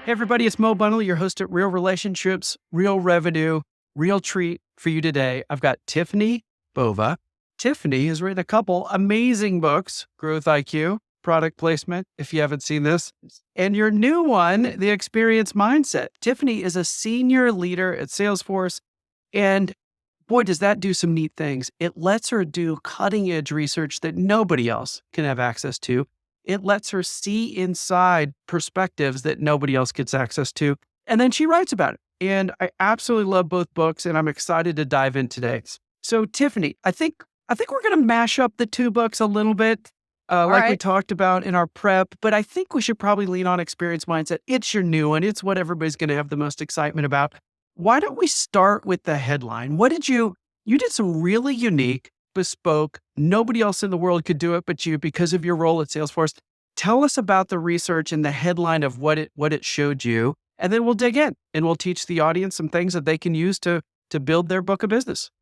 Hey, everybody, it's Mo Bundle, your host at Real Relationships, Real Revenue, Real Treat for you today. I've got Tiffani Bova. Tiffani has written a couple amazing books, Growth IQ, Product Placement, if you haven't seen this, and your new one, The Experience Mindset. Tiffani is a senior leader at Salesforce, and boy, does that do some neat things. It lets her do cutting edge research that nobody else can have access to. It lets her see inside perspectives that nobody else gets access to. And then she writes about it. And I absolutely love both books, and I'm excited to dive in today. So Tiffani, I think we're going to mash up the two books a little bit, we talked about in our prep, but I think we should probably lean on Experience Mindset. It's your new one. It's what everybody's going to have the most excitement about. Why don't we start with the headline? You did some really unique, bespoke, nobody else in the world could do it but you because of your role at Salesforce. Tell us about the research and the headline of what it showed you, and then we'll dig in and we'll teach the audience some things that they can use to build their book of business.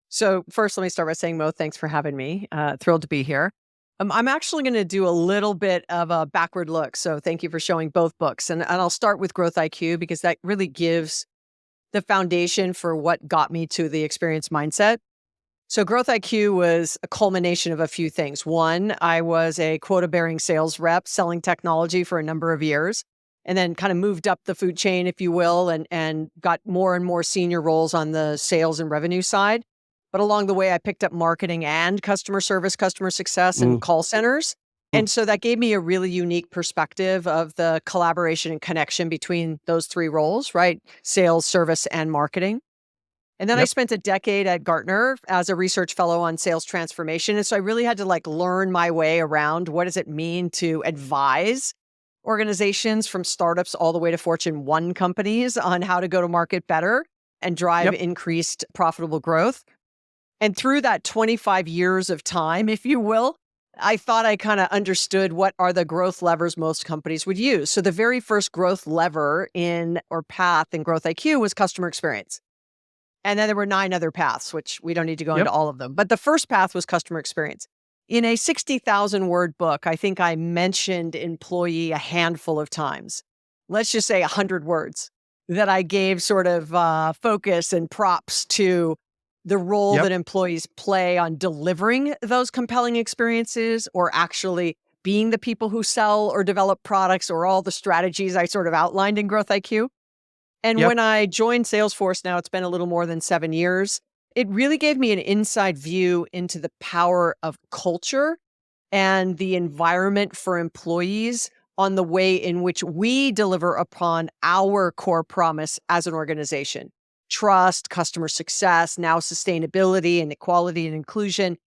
So first, let me start by saying, Mo, thanks for having me. Thrilled to be here. I'm actually going to do a little bit of a backward look. So thank you for showing both books. And I'll start with Growth IQ because that really gives the foundation for what got me to the Experience Mindset. So Growth IQ was a culmination of a few things. One, I was a quota-bearing sales rep selling technology for a number of years, and then kind of moved up the food chain, if you will, and got more and more senior roles on the sales and revenue side. But along the way, I picked up marketing and customer service, customer success, and call centers. And so that gave me a really unique perspective of the collaboration and connection between those three roles, right? Sales, service, and marketing. And then I spent a decade at Gartner as a research fellow on sales transformation. And so I really had to learn my way around what does it mean to advise organizations from startups all the way to Fortune 1 companies on how to go to market better and drive increased profitable growth. And through that 25 years of time, if you will, I thought I kind of understood what are the growth levers most companies would use. So the very first growth lever path in Growth IQ was customer experience. And then there were 9 other paths, which we don't need to go into all of them. But the first path was customer experience. In a 60,000 word book, I think I mentioned employee a handful of times. Let's just say 100 words that I gave sort of focus and props to the role that employees play on delivering those compelling experiences or actually being the people who sell or develop products or all the strategies I sort of outlined in Growth IQ. And when I joined Salesforce, now it's been a little more than 7 years, it really gave me an inside view into the power of culture and the environment for employees on the way in which we deliver upon our core promise as an organization. Trust, customer success, now sustainability and equality and inclusion.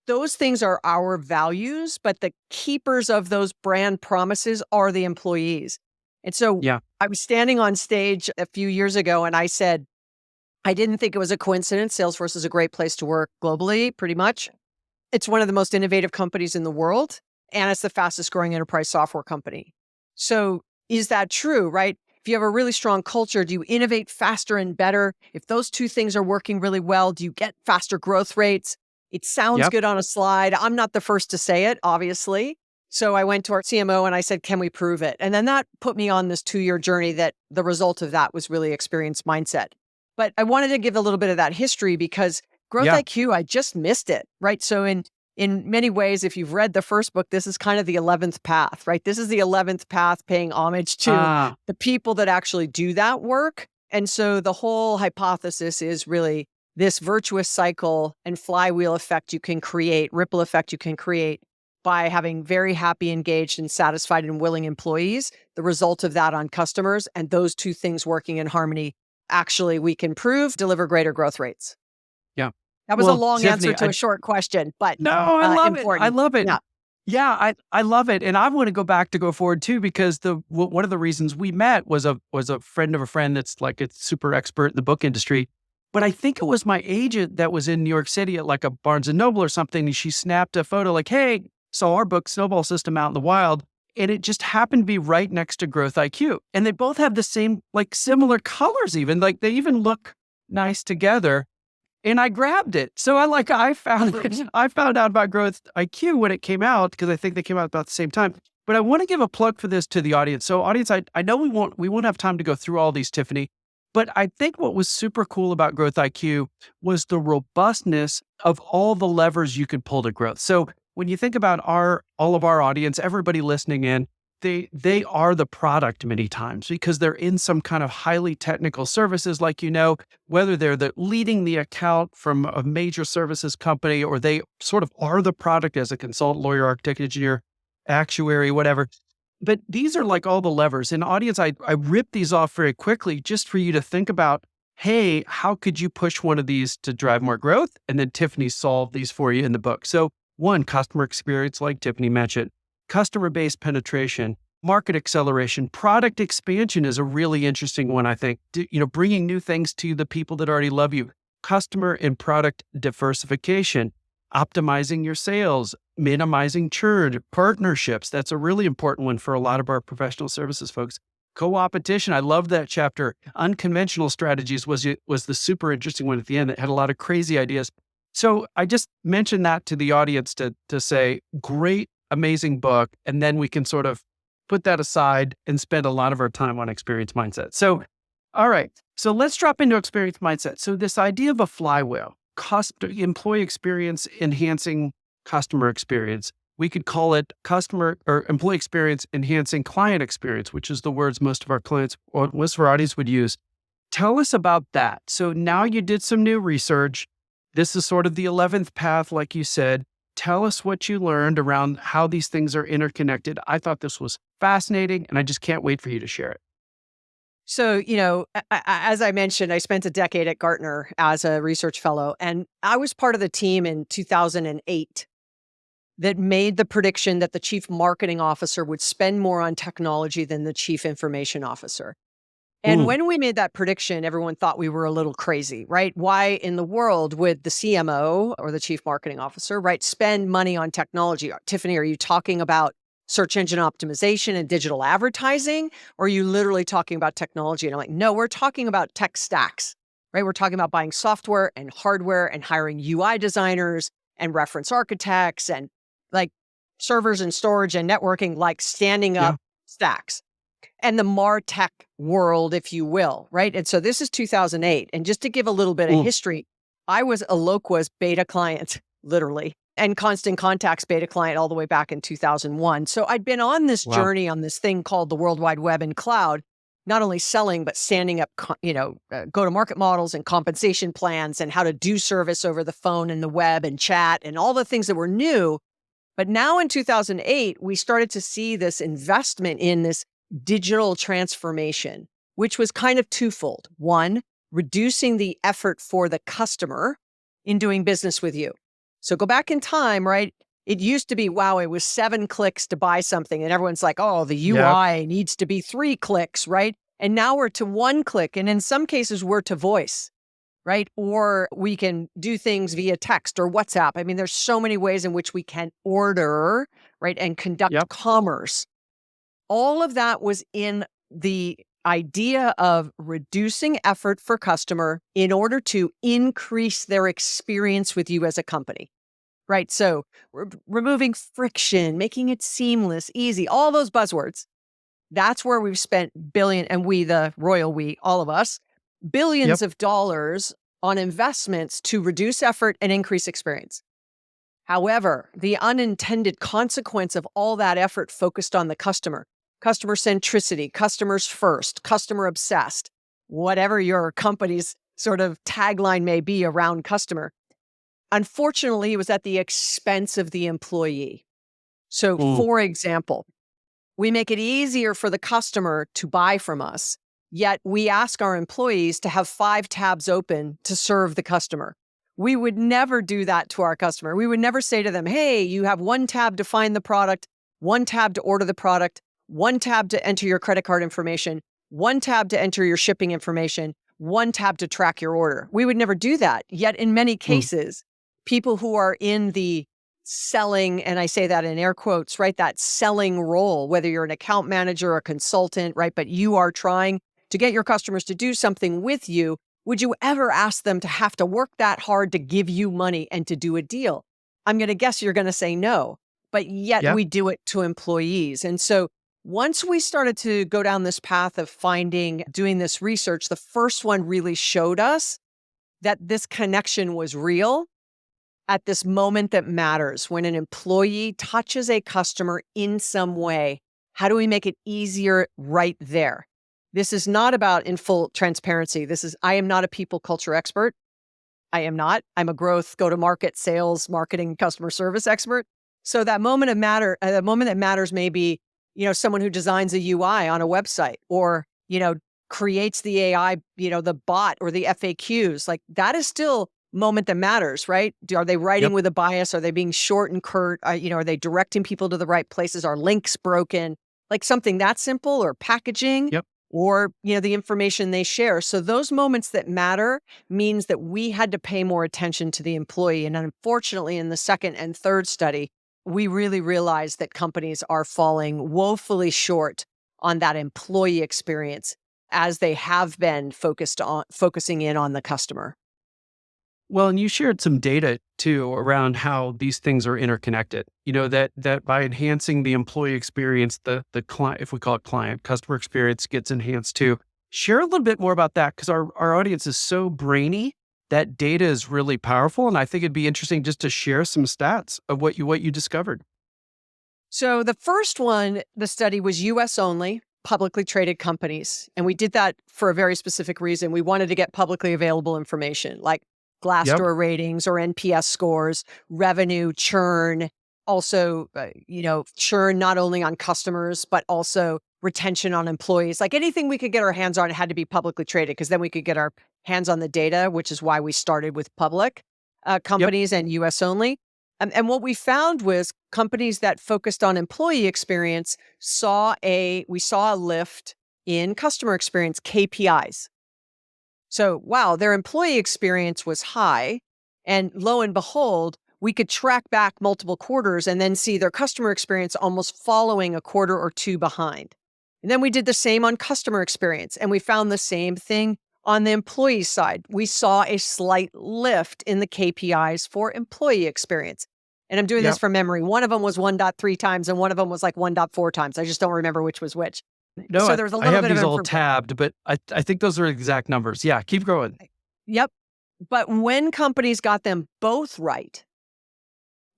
Those things are our values, but the keepers of those brand promises are the employees. And so I was standing on stage a few years ago and I said, I didn't think it was a coincidence. Salesforce is a great place to work globally, pretty much. It's one of the most innovative companies in the world, and it's the fastest growing enterprise software company. So is that true, right? If you have a really strong culture, do you innovate faster and better? If those two things are working really well, do you get faster growth rates? It sounds good on a slide. I'm not the first to say it, obviously. So I went to our CMO and I said, can we prove it? And then that put me on this 2-year journey that the result of that was really Experience Mindset. But I wanted to give a little bit of that history because Growth IQ, I just missed it, right? So in many ways, if you've read the first book, this is kind of the 11th path, right? This is the 11th path paying homage to the people that actually do that work. And so the whole hypothesis is really this virtuous cycle and flywheel effect you can create, ripple effect you can create by having very happy, engaged, and satisfied and willing employees. The result of that on customers and those two things working in harmony, actually, we can deliver greater growth rates. Yeah. That was a long answer to a short question, but no, I love important. I love it. Yeah. I love it. And I want to go forward too, because one of the reasons we met was a friend of a friend that's a super expert in the book industry. But I think it was my agent that was in New York City at a Barnes & Noble or something. And she snapped a photo hey, saw our book Snowball System out in the wild. And it just happened to be right next to Growth IQ. And they both have the same, similar colors even. They even look nice together. And I grabbed it. So I found out about Growth IQ when it came out, because I think they came out about the same time. But I want to give a plug for this to the audience. So audience, I know we won't have time to go through all these, Tiffani, but I think what was super cool about Growth IQ was the robustness of all the levers you could pull to growth. So when you think about all of our audience, everybody listening in, they are the product many times because they're in some kind of highly technical services, like, whether they're leading the account from a major services company, or they sort of are the product as a consultant, lawyer, architect, engineer, actuary, whatever. But these are like all the levers. In audience, I rip these off very quickly just for you to think about, hey, how could you push one of these to drive more growth? And then Tiffani solved these for you in the book. So one, customer experience, like Tiffani mentioned, customer base penetration, market acceleration, product expansion is a really interesting one, I think. Bringing new things to the people that already love you, customer and product diversification, optimizing your sales, minimizing churn, partnerships. That's a really important one for a lot of our professional services folks. Co-opetition. I love that chapter. Unconventional strategies was the super interesting one at the end that had a lot of crazy ideas. So I just mentioned that to the audience to say, great, amazing book. And then we can sort of put that aside and spend a lot of our time on experience mindset. So, all right. So let's drop into experience mindset. So this idea of a flywheel, employee experience enhancing customer experience. We could call it customer or employee experience enhancing client experience, which is the words most of our clients or most of our audience would use. Tell us about that. So now you did some new research. This is sort of the 11th path, like you said. Tell us what you learned around how these things are interconnected. I thought this was fascinating, and I just can't wait for you to share it. So, as I mentioned, I spent a decade at Gartner as a research fellow, and I was part of the team in 2008 that made the prediction that the chief marketing officer would spend more on technology than the chief information officer. And Ooh, when we made that prediction, everyone thought we were a little crazy, right? Why in the world would the CMO or the chief marketing officer, right, spend money on technology? Tiffani, are you talking about search engine optimization and digital advertising? Or are you literally talking about technology? And I'm like, no, we're talking about tech stacks, right? We're talking about buying software and hardware and hiring UI designers and reference architects and like servers and storage and networking, like standing yeah. up stacks and the MarTech world, if you will, right? And so this is 2008. And just to give a little bit of Ooh, history, I was Eloqua's beta client, literally, and Constant Contact's beta client all the way back in 2001. So I'd been on this wow. journey on this thing called the World Wide Web and Cloud, not only selling, but standing up, go-to-market models and compensation plans and how to do service over the phone and the web and chat and all the things that were new. But now in 2008, we started to see this investment in this digital transformation, which was kind of twofold. One, reducing the effort for the customer in doing business with you. So go back in time, right? It used to be, wow, it was 7 clicks to buy something. And everyone's like, oh, the Yep. UI needs to be 3 clicks, right? And now we're to 1 click. And in some cases, we're to voice, right? Or we can do things via text or WhatsApp. I mean, there's so many ways in which we can order, right? And conduct Yep. commerce. All of that was in the idea of reducing effort for customer in order to increase their experience with you as a company, right? So removing friction, making it seamless, easy, all those buzzwords. That's where we've spent and we, the royal we, all of us, billions Yep. of dollars on investments to reduce effort and increase experience. However, the unintended consequence of all that effort focused on the customer centricity, customers first, customer obsessed, whatever your company's sort of tagline may be around customer. Unfortunately, it was at the expense of the employee. So, Ooh, for example, we make it easier for the customer to buy from us, yet we ask our employees to have 5 tabs open to serve the customer. We would never do that to our customer. We would never say to them, hey, you have 1 tab to find the product, 1 tab to order the product, 1 tab to enter your credit card information, 1 tab to enter your shipping information, 1 tab to track your order. We would never do that. Yet in many mm, cases, people who are in the selling, and I say that in air quotes, right? That selling role, whether you're an account manager or a consultant, right? But you are trying to get your customers to do something with you. Would you ever ask them to have to work that hard to give you money and to do a deal? I'm going to guess you're going to say no. but yet Yep. we do it to employees. And so once we started to go down this path of doing this research, the first one really showed us that this connection was real at this moment that matters. When an employee touches a customer in some way, how do we make it easier right there? This is not about, in full transparency, I am not a people culture expert. I am not. I'm a growth, go-to-market, sales, marketing, customer service expert. So that the moment that matters may be, someone who designs a UI on a website or, creates the AI, the bot or the FAQs. Like that is still moment that matters, right? Are they writing Yep. with a bias? Are they being short and curt? Are they directing people to the right places? Are links broken? Like something that simple, or packaging, Yep. or, the information they share. So those moments that matter means that we had to pay more attention to the employee. And unfortunately, in the second and third study, we really realized that companies are falling woefully short on that employee experience as they have been focusing in on the customer. Well, and you shared some data too around how these things are interconnected. That by enhancing the employee experience, the client, if we call it client, customer experience gets enhanced too. Share a little bit more about that, because our audience is so brainy. That data is really powerful, and I think it'd be interesting just to share some stats of what you discovered. So the first one, the study was US only, publicly traded companies. And we did that for a very specific reason. We wanted to get publicly available information like Yep. Glassdoor ratings or NPS scores, revenue, churn, also, churn not only on customers, but also retention on employees. Like anything we could get our hands on, it had to be publicly traded, because then we could get our hands on the data, which is why we started with public Yep. companies and US only. And what we found was companies that focused on employee experience we saw a lift in customer experience KPIs. So, wow, their employee experience was high. And lo and behold, we could track back multiple quarters and then see their customer experience almost following a quarter or two behind. And then we did the same on customer experience, and we found the same thing on the employee side. We saw a slight lift in the KPIs for employee experience. And I'm doing this Yep. from memory. One of them was 1.3 times, and one of them was like 1.4 times. I just don't remember which was which. No, So there was a I little have bit of these all information. tabbed, but I think those are exact numbers. Yeah, keep going. Yep. But when companies got them both right,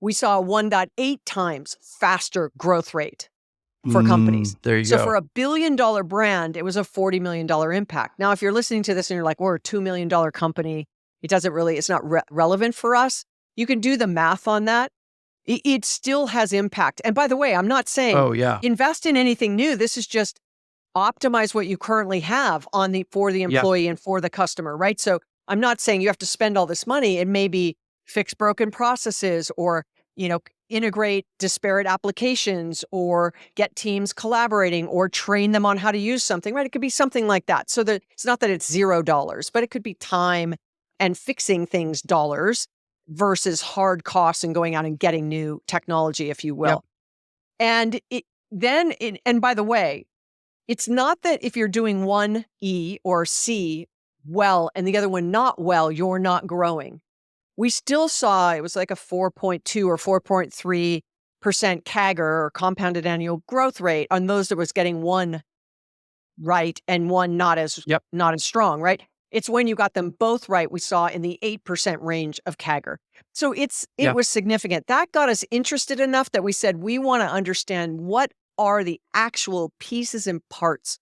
we saw a 1.8 times faster growth rate for companies. There you So go. for a $1 billion brand, it was a $40 million impact. Now, if you're listening to this and you're like, we're a $2 million company, it's not relevant for us. You can do the math on that. It still has impact. And by the way, I'm not saying Oh yeah. invest in anything new. This is just optimize what you currently have for the Yeah. employee and for the customer, right? So I'm not saying you have to spend all this money. It may be fix broken processes, or, integrate disparate applications, or get teams collaborating, or train them on how to use something, right? It could be something like that. So that it's not that it's $0, but it could be time and fixing things dollars versus hard costs and going out and getting new technology, if you Yep. will. And by the way, it's not that if you're doing one E or C well and the other one not well, you're not growing. We still saw it was like a 4.2 or 4.3% CAGR, or compounded annual growth rate, on those that was getting one right and one Yep. not as strong, right? It's when you got them both right, we saw in the 8% range of CAGR. So it Yeah. was significant. That got us interested enough that we said, we want to understand what are the actual pieces and parts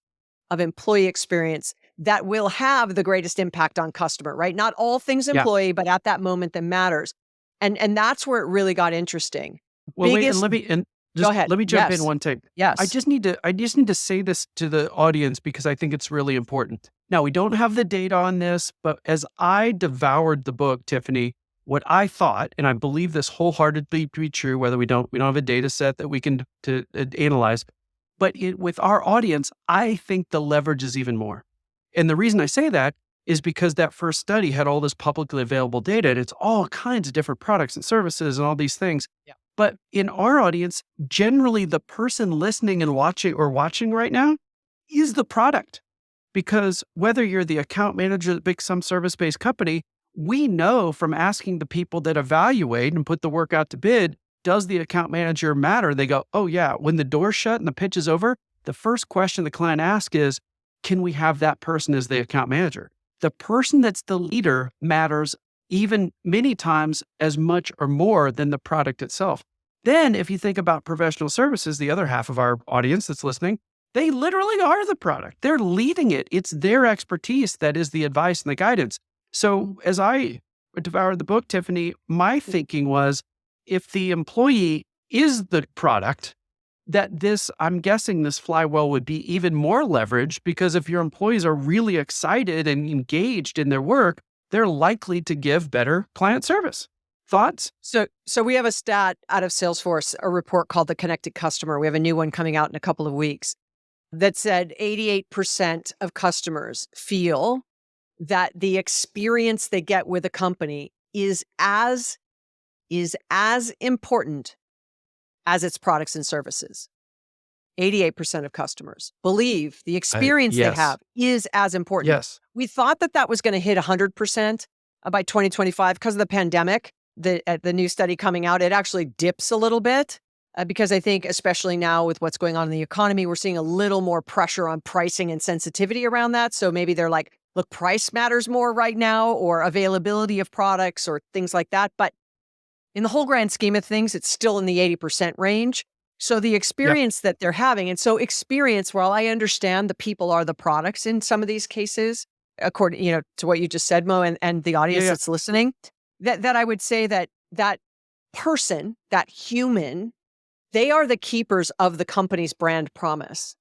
of employee experience that will have the greatest impact on customer, right? Not all things Yeah. employee, but at that moment that matters. And that's where it really got interesting. Well, wait, and Biggest and Go just ahead. let me jump in Yes. one time. I Yes. just need to say this to the audience, because I think it's really important. Now, we don't have the data on this, but as I devoured the book, Tiffani, what I thought, and I believe this wholeheartedly to be true, whether we don't have a data set that we can analyze, but with our audience, I think the leverage is even more. And the reason I say that is because that first study had all this publicly available data, and it's all kinds of different products and services and all these things. Yeah. But in our audience, generally the person listening and watching right now is the product. Because whether you're the account manager at some service-based company, we know from asking the people that evaluate and put the work out to bid, does the account manager matter? They go, oh yeah, when the door's shut and the pitch is over, the first question the client asks is, can we have that person as the account manager? The person that's the leader matters even many times as much or more than the product itself. Then if you think about professional services, the other half of our audience that's listening, they literally are the product. They're leading it. It's their expertise that is the advice and the guidance. So as I devoured the book, Tiffani, my thinking was, if the employee is the product, I'm guessing this flywheel would be even more leveraged, because if your employees are really excited and engaged in their work, they're likely to give better client service. Thoughts? So we have a stat out of Salesforce, a report called The Connected Customer. We have a new one coming out in a couple of weeks that said 88% of customers feel that the experience they get with a company is as important as its products and services. 88% of customers believe the experience they Yes. have is as important. Yes. We thought that was going to hit 100% by 2025 because of the pandemic. The new study coming out, it actually dips a little bit because I think, especially now with what's going on in the economy, we're seeing a little more pressure on pricing and sensitivity around that. So maybe they're like, look, price matters more right now, or availability of products or things like that. But in the whole grand scheme of things, it's still in the 80% range. So the experience that they're having, and so experience, while I understand the people are the products in some of these cases, according to what you just said, Mo, and the audience that's listening, that I would say that person, that human, they are the keepers of the company's brand promise.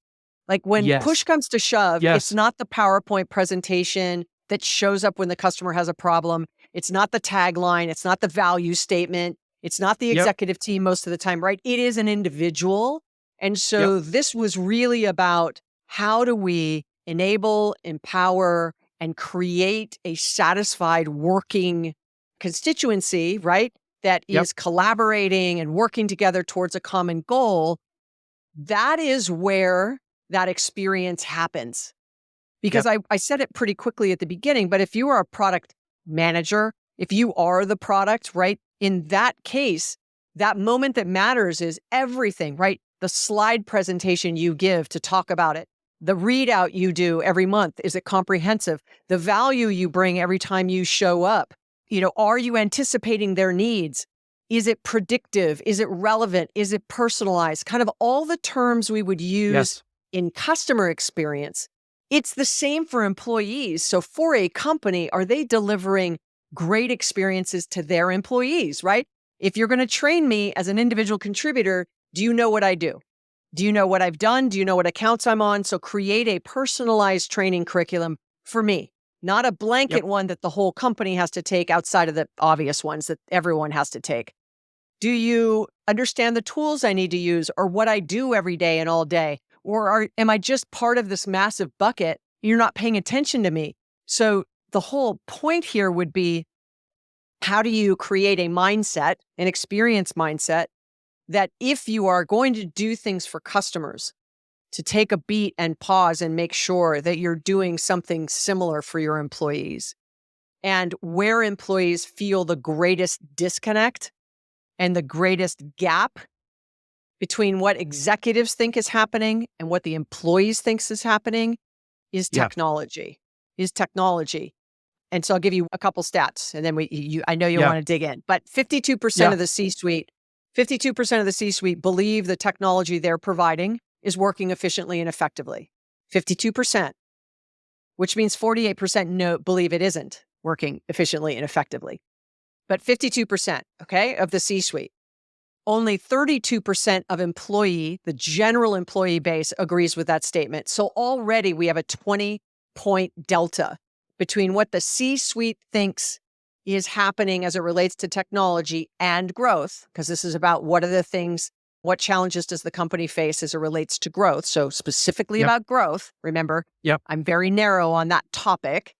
Like when push comes to shove, it's not the PowerPoint presentation that shows up when the customer has a problem. It's not the tagline. It's not the value statement. It's not the executive team most of the time, right? It is an individual. And so this was really about, how do we enable, empower, and create a satisfied working constituency, right? That is collaborating and working together towards a common goal. That is where that experience happens. Because I said it pretty quickly at the beginning, but if you are a product manager, if you are the product, right? In that case, that moment that matters is everything, right? The slide presentation you give to talk about it, the readout you do every month, is it comprehensive? The value you bring every time you show up, are you anticipating their needs? Is it predictive? Is it relevant? Is it personalized? Kind of all the terms we would use in customer experience. It's the same for employees. So for a company, are they delivering great experiences to their employees, right? If you're going to train me as an individual contributor, do you know what I do? Do you know what I've done? Do you know what accounts I'm on? So create a personalized training curriculum for me, not a blanket one that the whole company has to take outside of the obvious ones that everyone has to take. Do you understand the tools I need to use, or what I do every day and all day? Or am I just part of this massive bucket? You're not paying attention to me. So the whole point here would be, how do you create a mindset, an experience mindset, that if you are going to do things for customers, to take a beat and pause and make sure that you're doing something similar for your employees. And where employees feel the greatest disconnect and the greatest gap between what executives think is happening and what the employees thinks is happening is technology. And so I'll give you a couple stats, and then I know you'll want to dig in. But 52% of the C-suite, 52% of the C-suite believe the technology they're providing is working efficiently and effectively. 52%, which means 48% believe it isn't working efficiently and effectively. But 52%, of the C-suite. Only 32% of the general employee base, agrees with that statement. So already we have a 20-point delta between what the C-suite thinks is happening as it relates to technology and growth, because this is about what challenges does the company face as it relates to growth. So specifically about growth, remember, I'm very narrow on that topic.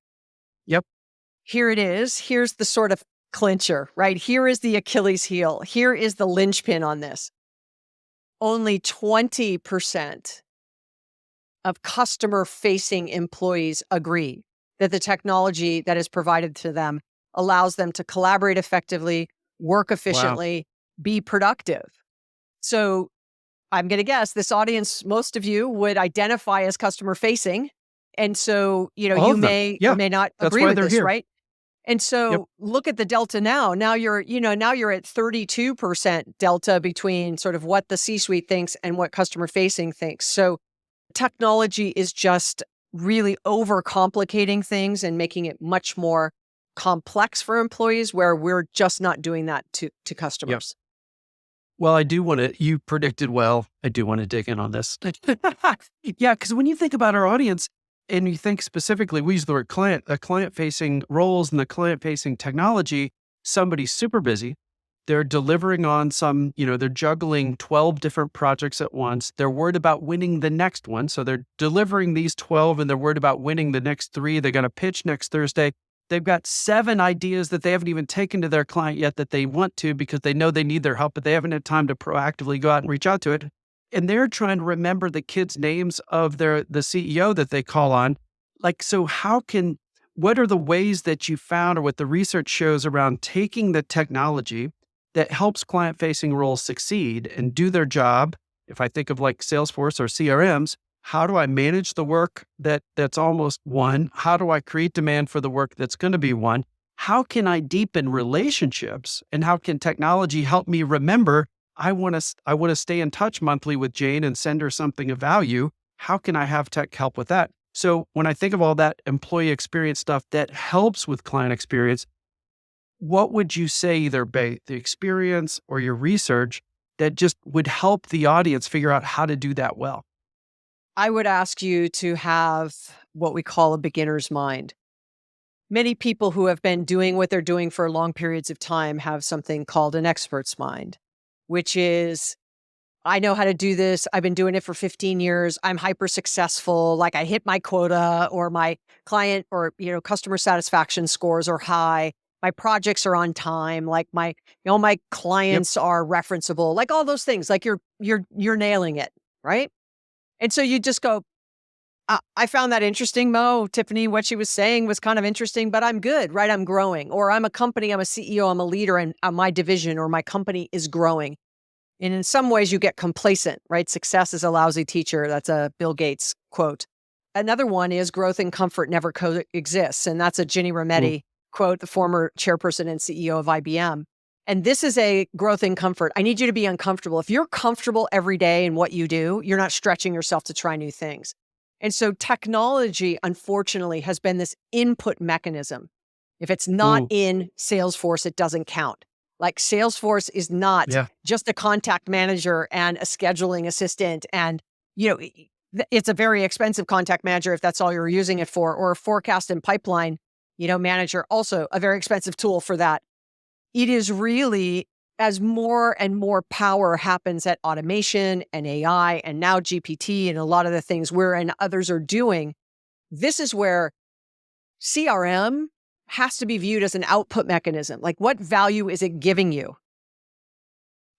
Here it is. Here's the sort of clincher, right? Here is the Achilles heel. Here is the linchpin on this. Only 20% of customer-facing employees agree that the technology that is provided to them allows them to collaborate effectively, work efficiently, be productive. So I'm going to guess this audience, most of you would identify as customer facing. And so, All you of them. may or Yeah. may not That's agree why with they're this, here. right? And Yep. so look at the delta now. Now you're at 32% delta between sort of what the C-suite thinks and what customer facing thinks. So technology is just really overcomplicating things and making it much more complex for employees where we're just not doing that to Yep. customers. Well, I do want to, you predicted well. I do want to dig in on this. Yeah, because when you think about our audience and you think specifically, we use the word client, the client facing roles and the client facing technology, somebody's super busy. They're delivering on some, they're juggling 12 different projects at once. They're worried about winning the next one. So they're delivering these 12 and they're worried about winning the next three. They're going to pitch next Thursday. They've got 7 ideas that they haven't even taken to their client yet that they want to because they know they need their help, but they haven't had time to proactively go out and reach out to it. And they're trying to remember the kids' names of the CEO that they call on. Like, so what are the ways that you found or what the research shows around taking the technology that helps client-facing roles succeed and do their job? If I think of like Salesforce or CRMs, how do I manage the work that's almost won? How do I create demand for the work that's going to be won? How can I deepen relationships? And how can technology help me remember I want to stay in touch monthly with Jane and send her something of value? How can I have tech help with that? So when I think of all that employee experience stuff that helps with client experience, what would you say, either the experience or your research, that just would help the audience figure out how to do that well? I would ask you to have what we call a beginner's mind. Many people who have been doing what they're doing for long periods of time have something called an expert's mind, which is, I know how to do this. I've been doing it for 15 years. I'm hyper successful. Like I hit my quota, or my client or, customer satisfaction scores are high. My projects are on time. Like my Yep. clients are referenceable, like all those things. Like you're nailing it. Right. And so you just go, I found that interesting, Mo. Tiffani, what she was saying was kind of interesting, but I'm good, right? I'm growing. Or I'm a company, I'm a CEO, I'm a leader, and my division or my company is growing. And in some ways, you get complacent, right? Success is a lousy teacher. That's a Bill Gates quote. Another one is growth and comfort never coexist. And that's a Ginny Mm. Rometty quote, the former chairperson and CEO of IBM. And this is a growth and comfort. I need you to be uncomfortable. If you're comfortable every day in what you do, you're not stretching yourself to try new things. And so technology, unfortunately, has been this input mechanism. If it's not Ooh, in Salesforce, it doesn't count. Like Salesforce is not yeah. just a contact manager and a scheduling assistant. And, it's a very expensive contact manager if that's all you're using it for, or a forecast and pipeline, manager, also a very expensive tool for that. It is really, as more and more power happens at automation and AI and now GPT and a lot of the things we're and others are doing, this is where CRM has to be viewed as an output mechanism. Like, what value is it giving you?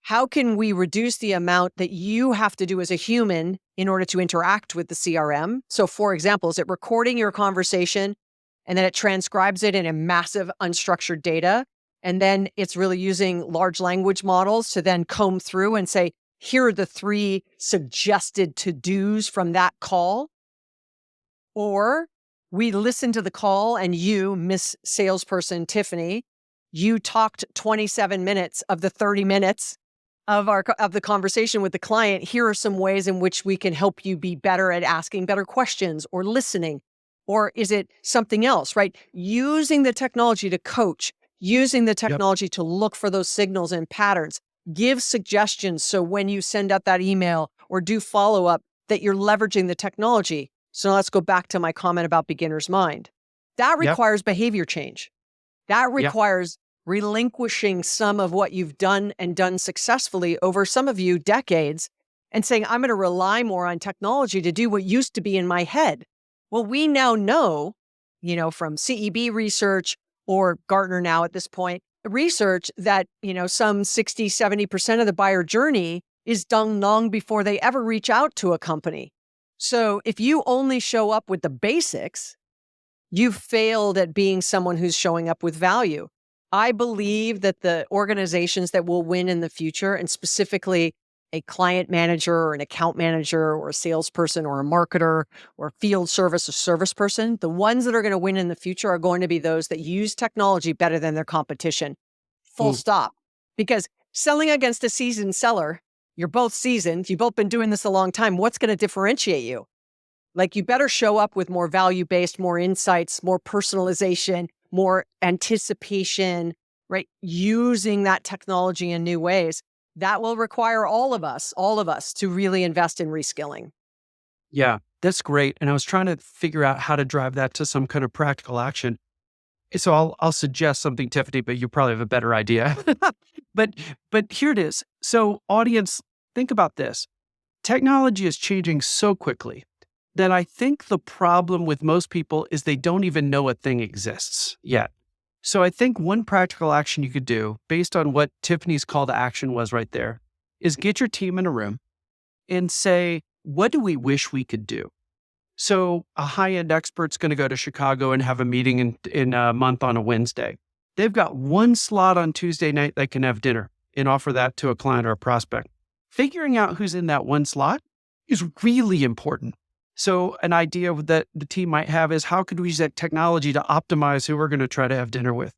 How can we reduce the amount that you have to do as a human in order to interact with the CRM? So, for example, is it recording your conversation and then it transcribes it in a massive unstructured data? And then it's really using large language models to then comb through and say, here are the 3 suggested to-dos from that call. Or we listened to the call and you, Miss Salesperson Tiffani, you talked 27 minutes of the 30 minutes of the conversation with the client. Here are some ways in which we can help you be better at asking better questions or listening. Or is it something else, right? Using the technology to coach, using the Yep. technology to look for those signals and patterns, give suggestions. So when you send out that email or do follow up, that you're leveraging the technology. So let's go back to my comment about beginner's mind. That Yep. requires behavior change. That Yep. requires relinquishing some of what you've done and done successfully over, some of you, decades, and saying, I'm going to rely more on technology to do what used to be in my head. Well, we now know, from CEB research or Gartner now at this point, research that, some 60, 70% of the buyer journey is done long before they ever reach out to a company. So if you only show up with the basics, you've failed at being someone who's showing up with value. I believe that the organizations that will win in the future, and specifically a client manager or an account manager or a salesperson or a marketer or field service or service person, the ones that are going to win in the future are going to be those that use technology better than their competition. Full Ooh, stop. Because selling against a seasoned seller, you're both seasoned, you've both been doing this a long time. What's going to differentiate you? Like, you better show up with more value-based, more insights, more personalization, more anticipation, right? Using that technology in new ways. That will require all of us to really invest in reskilling. yeah, that's great. And I was trying to figure out how to drive that to some kind of practical action. So I'll suggest something, Tiffany, but you probably have a better idea. but but here it is. So audience, think about this. Technology is changing so quickly that I think the problem with most people is they don't even know a thing exists yet. So I think one practical action you could do, based on what Tiffany's call to action was right there, is get your team in a room and say, what do we wish we could do? So a high-end expert's going to go to Chicago and have a meeting in a month on a Wednesday. They've got one slot on Tuesday night they can have dinner and offer that to a client or a prospect. Figuring out who's in that one slot is really important. So an idea that the team might have is, how could we use that technology to optimize who we're going to try to have dinner with?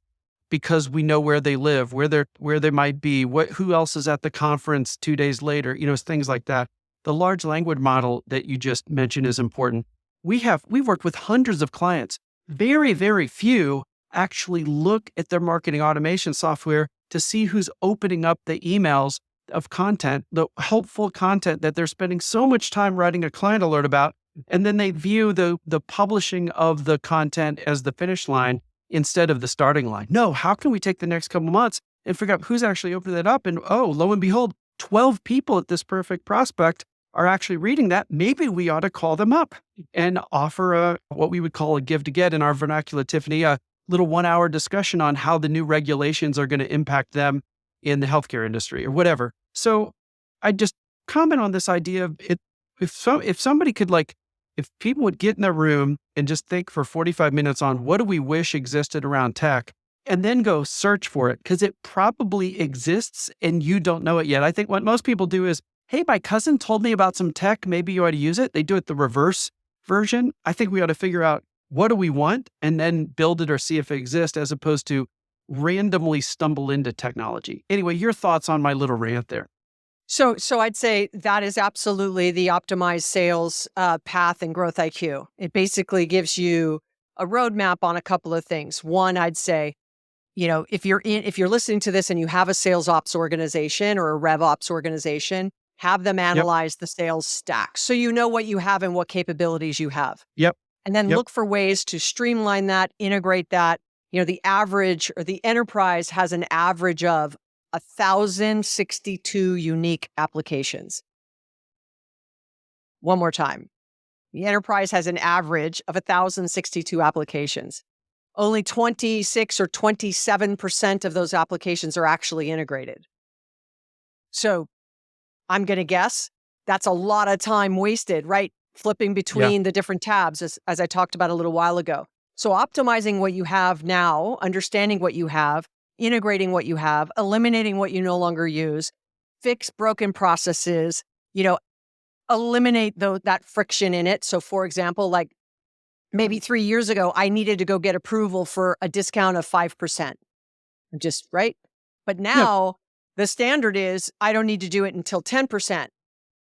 Because we know where they live, where they might be, who else is at the conference 2 days later, things like that. The large language model that you just mentioned is important. We've worked with hundreds of clients. Very, very few actually look at their marketing automation software to see who's opening up the emails of content, the helpful content that they're spending so much time writing a client alert about. And then they view the publishing of the content as the finish line instead of the starting line. No, how can we take the next couple months and figure out who's actually opening that up? And lo and behold, 12 people at this perfect prospect are actually reading that. Maybe we ought to call them up and offer what we would call a give to get in our vernacular, Tiffany, a little 1-hour discussion on how the new regulations are going to impact them in the healthcare industry or whatever. So I just comment on this idea of it. If somebody could, if people would get in their room and just think for 45 minutes on what do we wish existed around tech, and then go search for it, because it probably exists and you don't know it yet. I think what most people do is, hey, my cousin told me about some tech, maybe you ought to use it. They do it the reverse version. I think we ought to figure out, what do we want, and then build it or see if it exists, as opposed to randomly stumble into technology. Anyway, your thoughts on my little rant there. So I'd say that is absolutely the optimized sales path and growth IQ. It basically gives you a roadmap on a couple of things. One, I'd say, if you're listening to this and you have a sales ops organization or a rev ops organization, have them Yep. analyze the sales stack so you know what you have and what capabilities you have. Yep. And then Yep. look for ways to streamline that, integrate that. The average, or the enterprise, has an average of 1,062 unique applications. One more time. The enterprise has an average of 1,062 applications. Only 26 or 27% of those applications are actually integrated. So I'm going to guess that's a lot of time wasted, right? Flipping Yeah. between the different tabs, as I talked about a little while ago. So optimizing what you have now, understanding what you have, integrating what you have, eliminating what you no longer use, fix broken processes, eliminate that friction in it. So for example, like maybe 3 years ago, I needed to go get approval for a discount of 5%. Just right. But Yep. now the standard is I don't need to do it until 10%.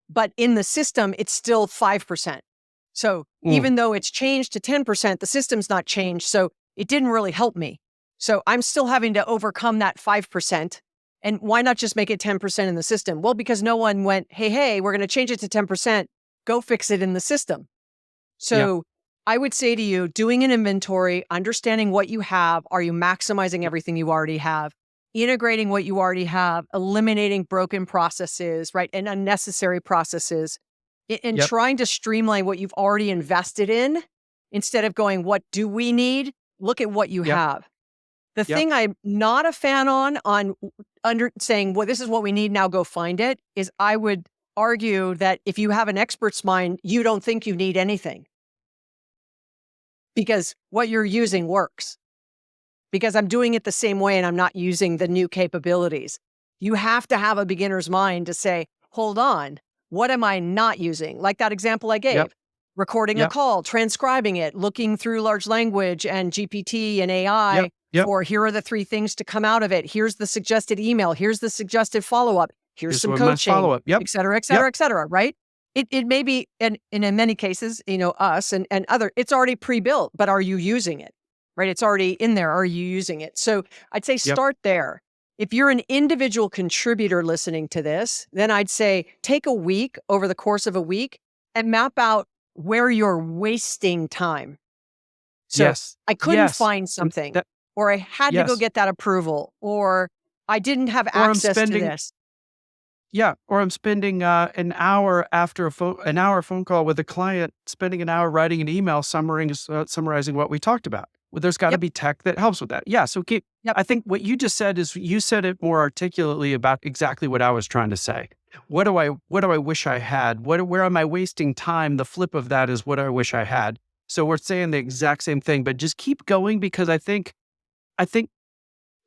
But in the system, it's still 5%. So Mm. even though it's changed to 10%, the system's not changed. So it didn't really help me. So I'm still having to overcome that 5%. And why not just make it 10% in the system? Well, because no one went, hey, we're going to change it to 10%. Go fix it in the system. Yep. So I would say to you, doing an inventory, understanding what you have. Are you maximizing everything you already have? Integrating what you already have, eliminating broken processes, right? And unnecessary processes, and Yep. trying to streamline what you've already invested in instead of going, what do we need? Look at what you Yep. have. The Yep. thing I'm not a fan on under saying, well, this is what we need, now go find it, is I would argue that if you have an expert's mind, you don't think you need anything because what you're using works. because I'm doing it the same way and I'm not using the new capabilities. You have to have a beginner's mind to say, hold on, what am I not using? Like that example I gave, Yep. recording a Yep. call, transcribing it, looking through large language and GPT and Yep. AI Yep. for here are the 3 things to come out of it. Here's the suggested email. Here's the suggested follow-up. Here's Here's some what must coaching, follow up. Yep. et cetera, et Yep. cetera, et cetera, right? It may be, and in many cases, us and other, it's already pre-built, but are you using it, right? It's already in there. Are you using it? So I'd say Yep. start there. If you're an individual contributor listening to this, then I'd say take a week over the course of a week and map out where you're wasting time. So Yes. I couldn't Yes. find And something, that, or I had to go yes. get that approval, or I didn't have Or I'm access to spending, this. yeah. Or I'm spending an hour after an hour phone call with a client, spending an hour writing an email summarizing what we talked about. Well, there's got to Yep. be tech that helps with that. Yeah. So Yep. I think what you just said is you said it more articulately about exactly what I was trying to say. What do I wish I had? Where am I wasting time? The flip of that is what I wish I had. So we're saying the exact same thing, but just keep going because I think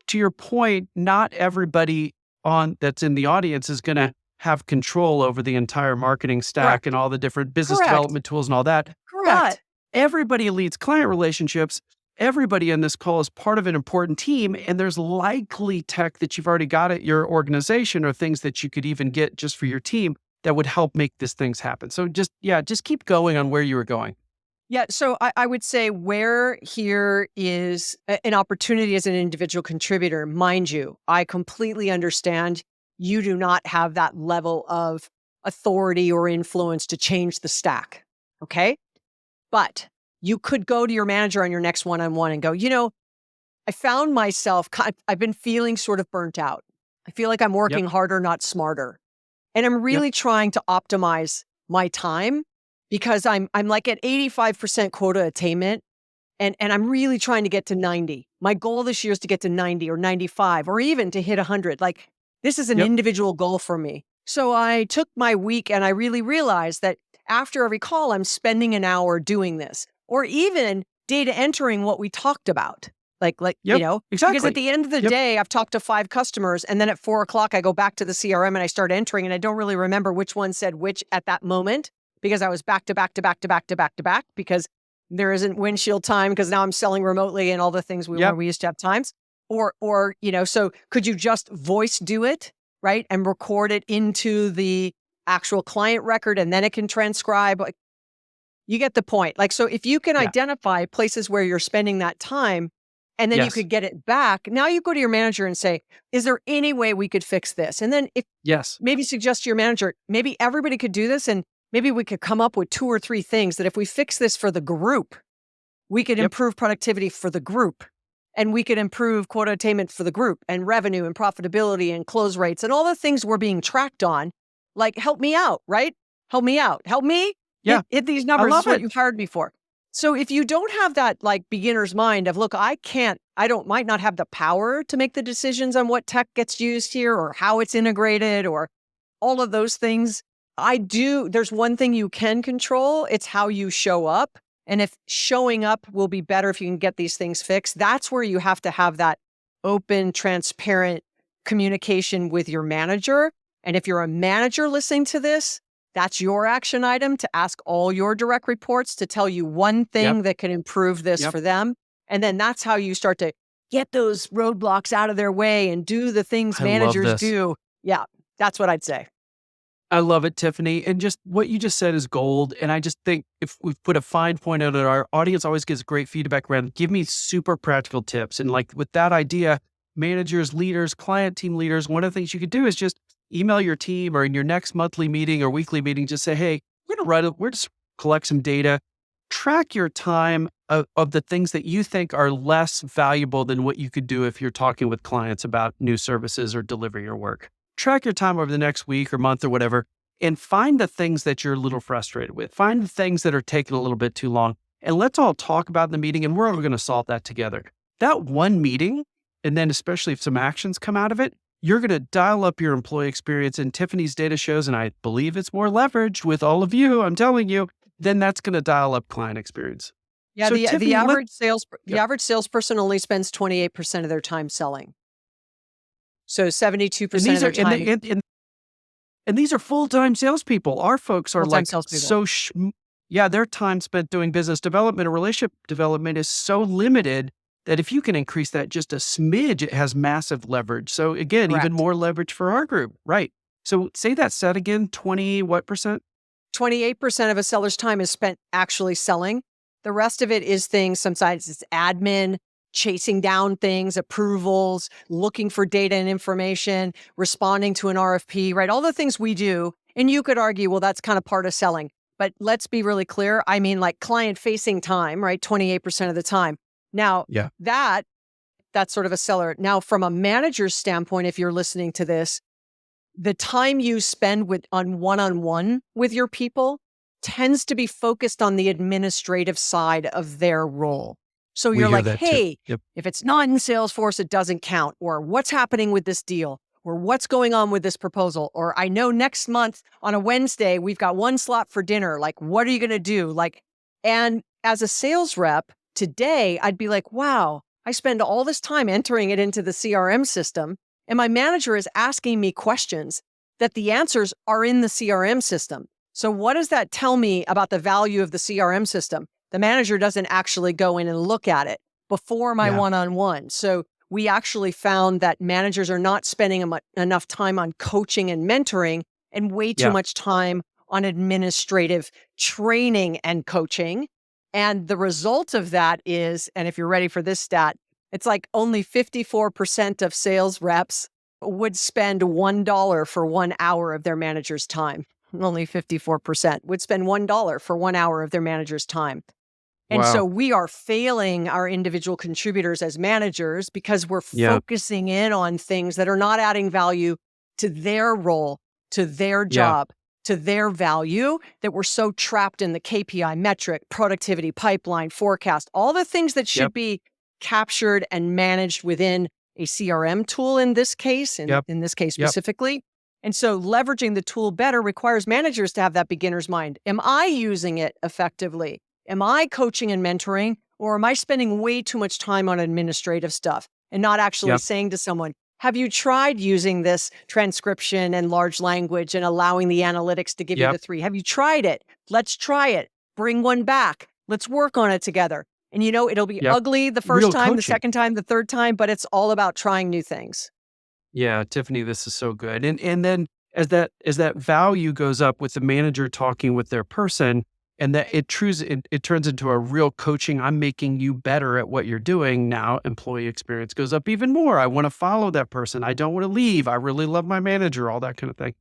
to your point, not everybody on that's in the audience is going to have control over the entire marketing stack Correct. and all the different business Correct. development tools and all that. But Correct. everybody leads client relationships. Everybody in this call is part of an important team, and there's likely tech that you've already got at your organization or things that you could even get just for your team that would help make these things happen. So just keep going on where you were going. Yeah. So I would say where here is an opportunity as an individual contributor. Mind you, I completely understand you do not have that level of authority or influence to change the stack. Okay. But you could go to your manager on your next one-on-one and go, I found myself, I've been feeling sort of burnt out. I feel like I'm Yep. working harder, not smarter. And I'm Yep. really trying to optimize my time because I'm like at 85% quota attainment and I'm really trying to get to 90. My goal this year is to get to 90 or 95 or even to hit 100. Like this is an Yep. individual goal for me. So I took my week and I really realized that after every call, I'm spending an hour doing this or even data entering what we talked about. Yep. Because at Exactly. the end of the Yep. day, I've talked to 5 customers and then at 4 o'clock, I go back to the CRM and I start entering and I don't really remember which one said which at that moment because I was back to back to back to back to back to back because there isn't windshield time because now I'm selling remotely and all the things where Yep. we used to have times. So could you just voice do it, right? And record it into the actual client record and then it can transcribe. Like you get the point. Like, so if you can Yeah. identify places where you're spending that time and then you Yes. could get it back, now you go to your manager and say, is there any way we could fix this? And then if Yes. maybe suggest to your manager, maybe everybody could do this and maybe we could come up with 2 or 3 things that if we fix this for the group, we could Yep. improve productivity for the group and we could improve quota attainment for the group and revenue and profitability and close rates and all the things we're being tracked on. Like, help me out, right? Help me out. Help me Yeah. hit these I numbers. This is love what it. you hired me for. So if you don't have that like beginner's mind of, look, might not have the power to make the decisions on what tech gets used here or how it's integrated or all of those things. I do. There's one thing you can control. It's how you show up. And if showing up will be better if you can get these things fixed, that's where you have to have that open, transparent communication with your manager. And if you're a manager listening to this, that's your action item to ask all your direct reports to tell you one Yep. thing that can improve this Yep. for them. And then that's how you start to get those roadblocks out of their way and do the things I love managers this. do. Yeah, that's what I'd say. I love it, Tiffany. And just what you just said is gold. And I just think if we put a fine point on it, our audience always gets great feedback around, give me super practical tips. And like with that idea, managers, leaders, client team leaders, one of the things you could do is just email your team or in your next monthly meeting or weekly meeting, just say, hey, we're just collect some data, track your time of the things that you think are less valuable than what you could do if you're talking with clients about new services or delivering your work. Track your time over the next week or month or whatever, and find the things that you're a little frustrated with. Find the things that are taking a little bit too long, and let's all talk about in the meeting, and we're all going to solve that together. That one meeting, and then especially if some actions come out of it, you're going to dial up your employee experience. And Tiffany's data shows, and I believe it's more leverage with all of you, I'm telling you, then that's going to dial up client experience. Yeah, So the Tiffany, let the yeah. average salesperson only spends 28% of their time selling. So And 72% of these are their time and these are full-time salespeople. Our folks are full-time like salespeople. yeah, their time spent doing business development or relationship development is so limited that if you can increase that just a smidge, it has massive leverage. So again, even Correct. more leverage for our group. Right. So say that stat again, 20 what percent? 28% of a seller's time is spent actually selling. The rest of it is things, sometimes it's admin, chasing down things, approvals, looking for data and information, responding to an RFP, right? All the things we do. And you could argue, well, that's kind of part of selling. But let's be really clear. I mean, like client facing time, right? 28% of the time. Now, Yeah. that's sort of a seller. Now, from a manager's standpoint, if you're listening to this, the time you spend on one-on-one with your people tends to be focused on the administrative side of their role. So We you're hear like, that too. hey, Yep. if it's not in Salesforce, it doesn't count, or what's happening with this deal, or what's going on with this proposal, or I know next month on a Wednesday, we've got one slot for dinner. Like, what are you going to do? Like, and as a sales rep today, I'd be like, wow, I spend all this time entering it into the CRM system. And my manager is asking me questions that the answers are in the CRM system. So what does that tell me about the value of the CRM system? The manager doesn't actually go in and look at it before my Yeah. one-on-one. So we actually found that managers are not spending enough time on coaching and mentoring and way too Yeah. much time on administrative training and coaching. And the result of that is, and if you're ready for this stat, it's like only 54% of sales reps would spend $1 for 1 hour of their manager's time. Only 54% would spend $1 for 1 hour of their manager's time. And so Wow. we are failing our individual contributors as managers because we're Yeah. focusing in on things that are not adding value to their role, to their Yeah. job, to their value, that we're so trapped in the KPI metric, productivity, pipeline, forecast, all the things that should Yep. be captured and managed within a CRM tool in this case, Yep. in this case Yep. specifically. And so leveraging the tool better requires managers to have that beginner's mind. Am I using it effectively? Am I coaching and mentoring, or am I spending way too much time on administrative stuff and not actually Yep. saying to someone, have you tried using this transcription and large language and allowing the analytics to give you Yep. the 3? Have you tried it? Let's try it. Bring one back. Let's work on it together. And it'll be Yep. ugly the first Real time, the coaching. second time, the third time, but it's all about trying new things. Yeah, Tiffany, this is so good. And then as that value goes up with the manager talking with their person, and that it turns into a real coaching. I'm making you better at what you're doing now. Employee experience goes up even more. I want to follow that person. I don't want to leave. I really love my manager. All that kind of thing.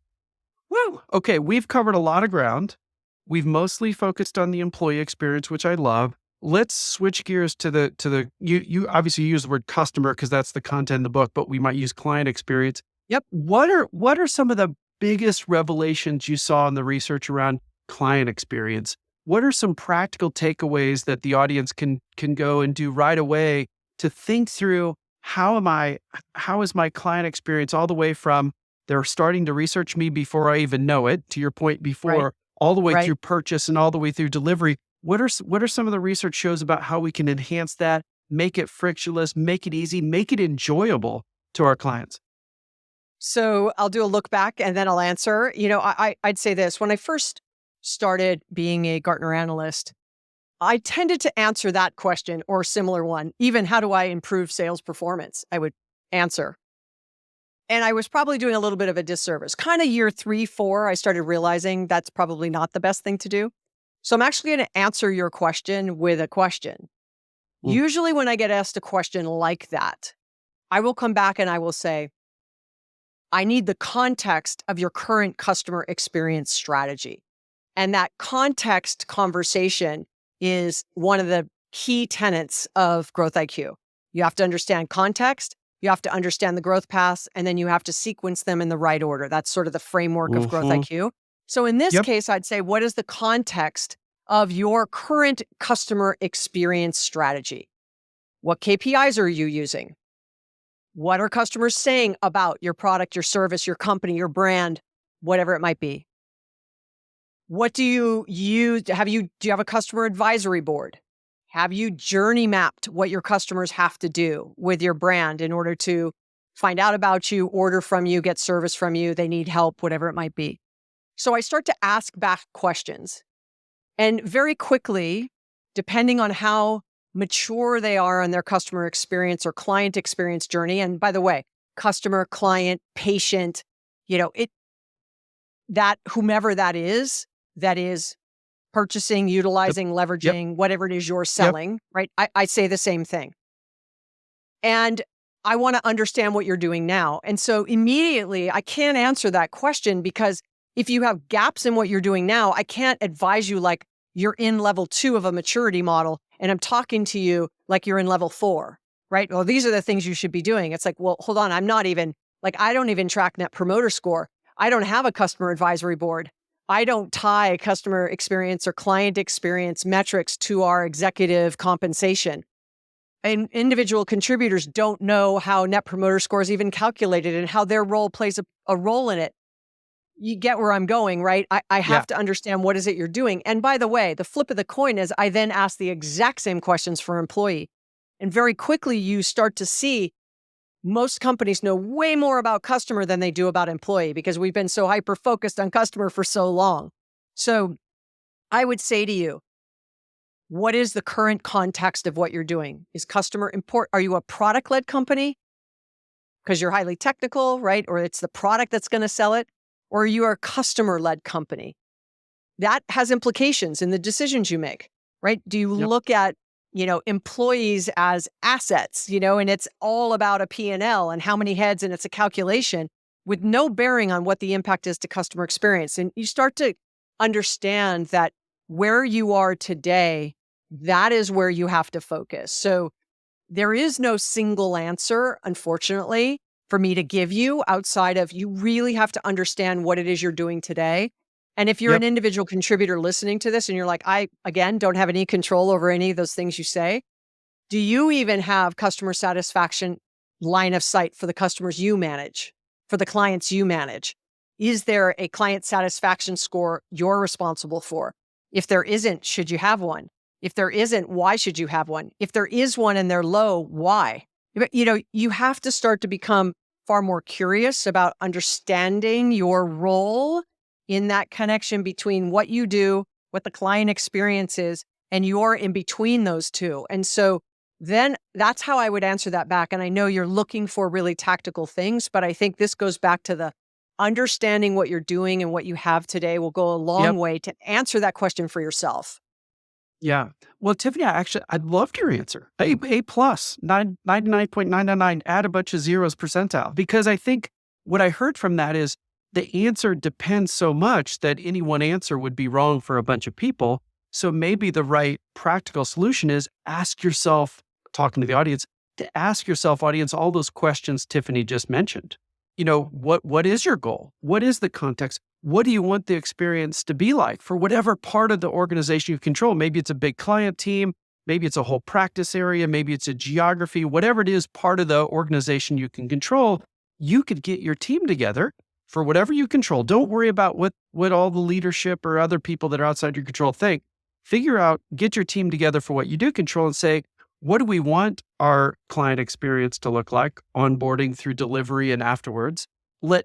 Woo. Okay, we've covered a lot of ground. We've mostly focused on the employee experience, which I love. Let's switch gears to the you obviously use the word customer because that's the content in the book, but we might use client experience. Yep. What are some of the biggest revelations you saw in the research around client experience? What are some practical takeaways that the audience can go and do right away to think through how is my client experience all the way from they're starting to research me before I even know it, to your point Right. before, all the way Right. through purchase and all the way through delivery. What are some of the research shows about how we can enhance that, make it frictionless, make it easy, make it enjoyable to our clients? So I'll do a look back and then I'll answer. I'd say this. When I first started being a Gartner analyst, I tended to answer that question or a similar one. Even how do I improve sales performance? I would answer. And I was probably doing a little bit of a disservice. Kind of year 3, 4, I started realizing that's probably not the best thing to do. So I'm actually going to answer your question with a question. Mm. Usually when I get asked a question like that, I will come back and I will say, I need the context of your current customer experience strategy. And that context conversation is one of the key tenets of Growth IQ. You have to understand context, you have to understand the growth paths, and then you have to sequence them in the right order. That's sort of the framework of Growth Mhm. IQ. So in this Yep. case, I'd say, what is the context of your current customer experience strategy? What KPIs are you using? What are customers saying about your product, your service, your company, your brand, whatever it might be? What do you use? Do you have a customer advisory board? Have you journey mapped what your customers have to do with your brand in order to find out about you, order from you, get service from you, they need help, whatever it might be? So I start to ask back questions. And very quickly, depending on how mature they are on their customer experience or client experience journey, and by the way, customer, client, patient, that whomever that is purchasing, Yep. utilizing, Yep. leveraging, whatever it is you're Yep. selling, right? I say the same thing. And I want to understand what you're doing now. And so immediately I can't answer that question because if you have gaps in what you're doing now, I can't advise you like you're in level 2 of a maturity model and I'm talking to you like you're in level 4, right? Well, these are the things you should be doing. It's like, well, hold on. I'm not even like, I don't even track net promoter score. I don't have a customer advisory board. I don't tie customer experience or client experience metrics to our executive compensation. And individual contributors don't know how net promoter score is even calculated and how their role plays a role in it. You get where I'm going, right? I Yeah. have to understand what is it you're doing. And by the way, the flip of the coin is I then ask the exact same questions for employee. And very quickly, you start to see most companies know way more about customer than they do about employee because we've been so hyper-focused on customer for so long. So I would say to you, what is the current context of what you're doing? Is customer important? Are you a product-led company? Because you're highly technical, right? Or it's the product that's going to sell it? Or are you a customer-led company? That has implications in the decisions you make, right? Do you Yep. look at, employees as assets, and it's all about a P&L and how many heads and it's a calculation with no bearing on what the impact is to customer experience. And you start to understand that where you are today, that is where you have to focus. So there is no single answer, unfortunately, for me to give you outside of you really have to understand what it is you're doing today. And if you're an Yep. individual contributor listening to this and you're like, I, again, don't have any control over any of those things you say, do you even have customer satisfaction line of sight for the customers you manage, for the clients you manage? Is there a client satisfaction score you're responsible for? If there isn't, should you have one? If there isn't, why should you have one? If there is one and they're low, why? You have to start to become far more curious about understanding your role in that connection between what you do, what the client experience is, and you're in between those two. And so then that's how I would answer that back. And I know you're looking for really tactical things, but I think this goes back to the understanding what you're doing and what you have today will go a long Yep. way to answer that question for yourself. Yeah. Well, Tiffany, I loved your answer. A plus, 99.999, add a bunch of zeros percentile. Because I think what I heard from that is the answer depends so much that any one answer would be wrong for a bunch of people. So maybe the right practical solution is ask yourself, talking to the audience, to ask yourself, audience, all those questions Tiffany just mentioned. What is your goal? What is the context? What do you want the experience to be like for whatever part of the organization you control? Maybe it's a big client team, maybe it's a whole practice area, maybe it's a geography, whatever it is, part of the organization you can control. You could get your team together for whatever you control. Don't worry about what all the leadership or other people that are outside your control think. Figure out, get your team together for what you do control and say, what do we want our client experience to look like, onboarding through delivery and afterwards?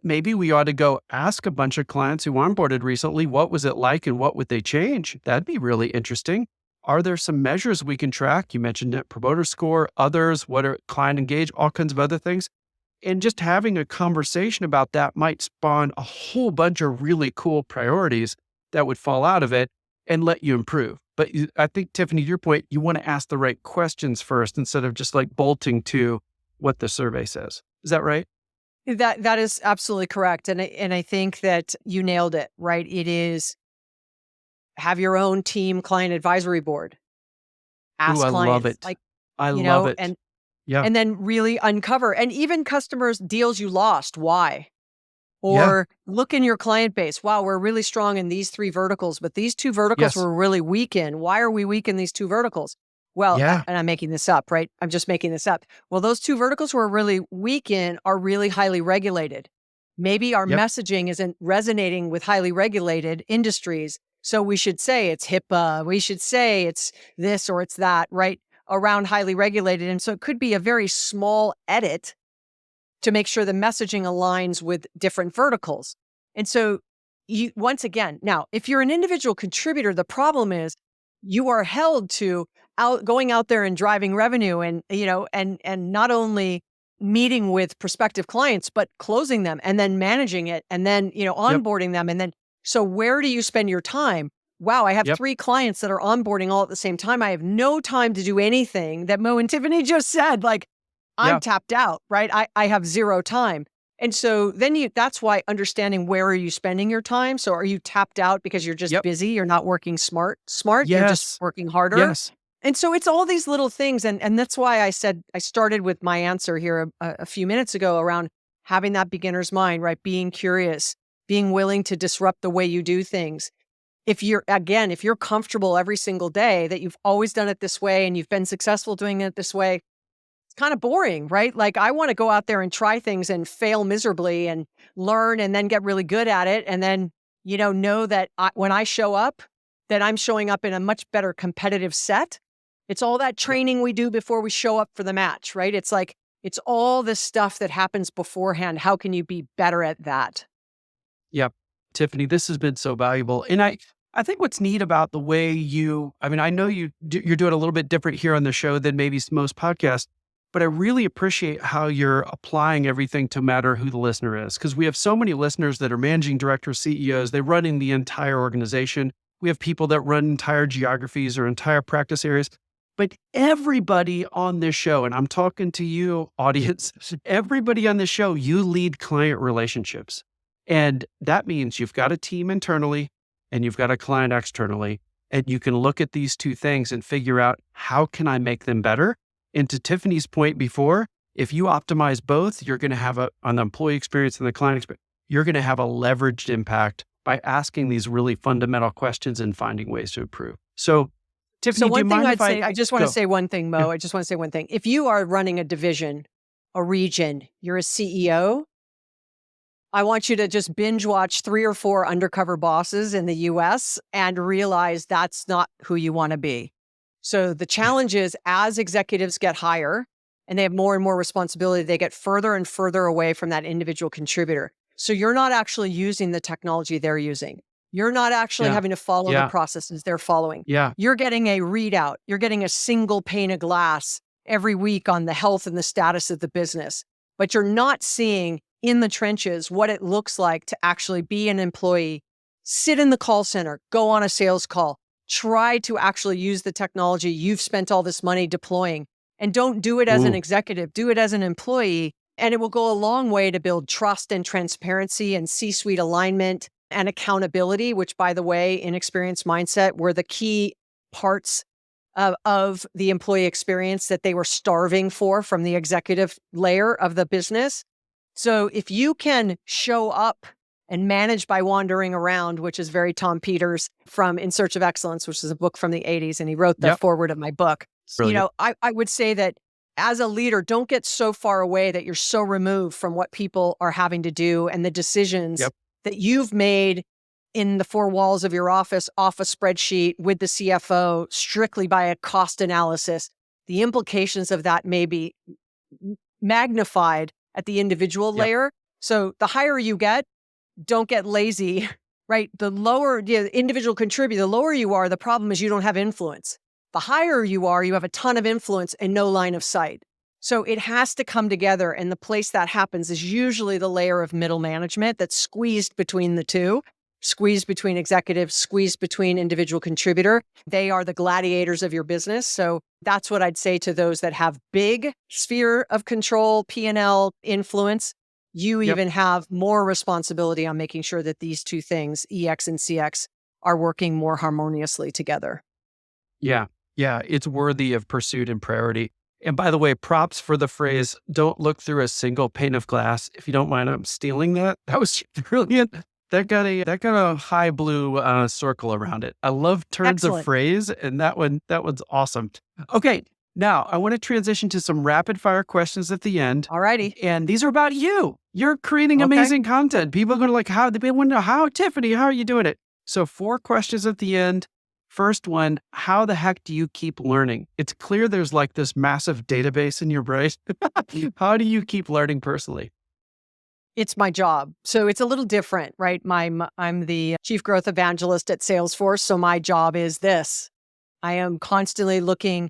Maybe we ought to go ask a bunch of clients who onboarded recently, what was it like and what would they change? That'd be really interesting. Are there some measures we can track? You mentioned net promoter score, others, what are client engaged, all kinds of other things. And just having a conversation about that might spawn a whole bunch of really cool priorities that would fall out of it and let you improve. But I think, Tiffany, to your point, you want to ask the right questions first instead of just like bolting to what the survey says. Is that right? That is absolutely correct. And I think that you nailed it, right? It is have your own team client advisory board. Ooh, Ask I love clients, it. I love it. and Yeah. then really uncover and even customers deals you lost. Why? Yeah. Or look in your client base. Wow, we're really strong in these 3 verticals, but these 2 verticals Yes. we're really weak in. Why are we weak in these 2 verticals? Well, Yeah. and I'm making this up, right? I'm just making this up. Well, those 2 verticals we're really weak in are really highly regulated. Maybe our Yep. messaging isn't resonating with highly regulated industries. So we should say it's HIPAA. We should say it's this or it's that, right? Around highly regulated. And so it could be a very small edit to make sure the messaging aligns with different verticals. And so you, once again, now, if you're an individual contributor, the problem is you are held to going out there and driving revenue and, and not only meeting with prospective clients, but closing them and then managing it and then, onboarding them. And then, so where do you spend your time? Wow, I have 3 clients that are onboarding all at the same time. I have no time to do anything that Mo and Tiffani just said. Like, I'm tapped out, right? I have 0 time. And so then that's why understanding where are you spending your time. So are you tapped out because you're just busy? You're not working smart, you're just working harder. Yes. And so it's all these little things. And that's why I said, I started with my answer here a few minutes ago around having that beginner's mind, right? Being curious, being willing to disrupt the way you do things. If you're comfortable every single day that you've always done it this way and you've been successful doing it this way, it's kind of boring, right? Like, I want to go out there and try things and fail miserably and learn and then get really good at it. And then, know that when I show up, that I'm showing up in a much better competitive set. It's all that training we do before we show up for the match, right? It's like, it's all this stuff that happens beforehand. How can you be better at that? Yep. Tiffani, this has been so valuable. And I think what's neat about the way I know you're doing a little bit different here on the show than maybe most podcasts, but I really appreciate how you're applying everything to matter who the listener is. Because we have so many listeners that are managing directors, CEOs, they run in the entire organization. We have people that run entire geographies or entire practice areas. But everybody on this show, and I'm talking to you, audience, everybody on this show, you lead client relationships. And that means you've got a team internally and you've got a client externally. And you can look at these two things and figure out, how can I make them better? And to Tiffani's point before, if you optimize both, you're going to have on the employee experience and the client experience, you're going to have a leveraged impact by asking these really fundamental questions and finding ways to improve. So, Tiffani, so one do you thing mind I just want to say one thing, Mo. Yeah. I just want to say one thing. If you are running a division, a region, you're a CEO, I want you to just binge watch 3 or 4 undercover bosses in the US and realize that's not who you want to be. So the challenge is, as executives get higher and they have more and more responsibility, they get further and further away from that individual contributor. So you're not actually using the technology they're using. You're not actually having to follow the processes they're following. Yeah. You're getting a readout. You're getting a single pane of glass every week on the health and the status of the business. But you're not seeing in the trenches what it looks like to actually be an employee, sit in the call center, go on a sales call, try to actually use the technology you've spent all this money deploying. And don't do it as an executive, do it as an employee. And it will go a long way to build trust and transparency and C-suite alignment and accountability, which, by the way, in Experience Mindset, were the key parts of the employee experience that they were starving for from the executive layer of the business. So if you can show up and manage by wandering around, which is very Tom Peters from In Search of Excellence, which is a book from the 80s, and he wrote the foreword of my book. Brilliant. I would say that as a leader, don't get so far away that you're so removed from what people are having to do and the decisions that you've made in the 4 walls of your office, off a spreadsheet with the CFO, strictly by a cost analysis. The implications of that may be magnified at the individual layer. So the higher you get, don't get lazy, right? The lower the individual contributor, the lower you are, the problem is you don't have influence. The higher you are, you have a ton of influence and no line of sight. So it has to come together. And the place that happens is usually the layer of middle management that's squeezed between the two, squeezed between executives, squeezed between individual contributor. They are the gladiators of your business. So that's what I'd say to those that have big sphere of control, P&L influence. You even have more responsibility on making sure that these two things, EX and CX, are working more harmoniously together. Yeah. It's worthy of pursuit and priority. And by the way, props for the phrase, don't look through a single pane of glass. If you don't mind, I'm stealing that. That was brilliant. That got a high blue circle around it. I love turns of phrase, and that one's awesome. Okay, now I want to transition to some rapid fire questions at the end. All righty. And these are about you. You're creating amazing content. People are going to they want to know how, Tiffani, how are you doing it? So 4 questions at the end. First one, how the heck do you keep learning? It's clear there's like this massive database in your brain. How do you keep learning personally? It's my job. So it's a little different, right? I'm the chief growth evangelist at Salesforce. So my job is this. I am constantly looking.